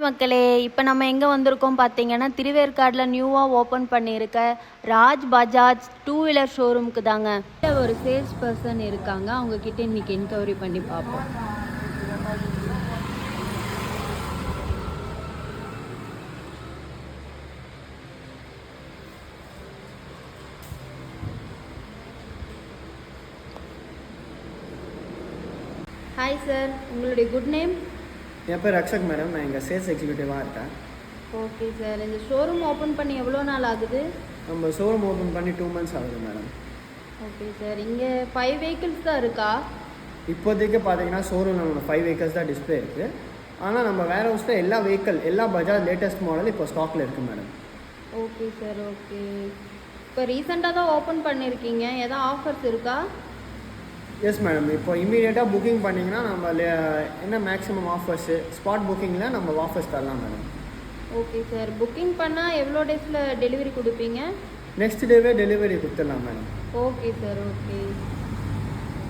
மக்களே, இப்போ நம்ம எங்கே வந்திருக்கோம் பார்த்தீங்கன்னா, திருவேற்காடில் நியூவாக ஓப்பன் பண்ணியிருக்க ராஜ் பஜாஜ் டூ வீலர் ஷோரூமுக்கு தாங்க. ஒரு சேல்ஸ் பர்சன் இருக்காங்க, அவங்க கிட்ட இன்னைக்கு என்கொயரி பண்ணி பார்ப்போம். ஹாய் சார், உங்களுடைய குட் நேம்? என் பேர் ரக்ஷக் மேடம். நான் எங்கள் சேல்ஸ் எக்ஸிக்யூட்டிவாக இருக்கேன். ஓகே சார், இந்த ஷோரூம் ஓப்பன் பண்ணி எவ்வளோ நாள் ஆகுது? நம்ம ஷோரூம் ஓப்பன் பண்ணி 2 months ஆகுது மேடம். ஓகே சார், இங்கே 5 vehicles தான் இருக்கா? இப்போதைக்கு பார்த்தீங்கன்னா ஷோரூம் நம்மளோட 5 vehicles தான் டிஸ்பிளே இருக்குது. ஆனால் நம்ம வேர் ஹவுஸில் எல்லா பஜாஜ் லேட்டஸ்ட் மாடல் இப்போ ஸ்டாக்கில் இருக்குது மேடம். Okay sir, okay. இப்போ ரீசெண்டாக தான் ஓப்பன் பண்ணியிருக்கீங்க, எதாவது ஆஃபர்ஸ் இருக்கா? எஸ் மேடம், இப்போ இமீடியட்டாக புக்கிங் பண்ணிங்கன்னா நம்ம என்ன மேக்ஸிமம் ஆஃபர்ஸு ஸ்பாட் புக்கிங்கில் நம்ம ஆஃபர்ஸ் தரலாம் மேடம். ஓகே சார், புக்கிங் பண்ணால் எவ்வளோ டேஸில் டெலிவரி கொடுப்பீங்க? நெக்ஸ்ட் டேவே டெலிவரி கொடுத்துடலாம் மேடம். Okay sir, okay.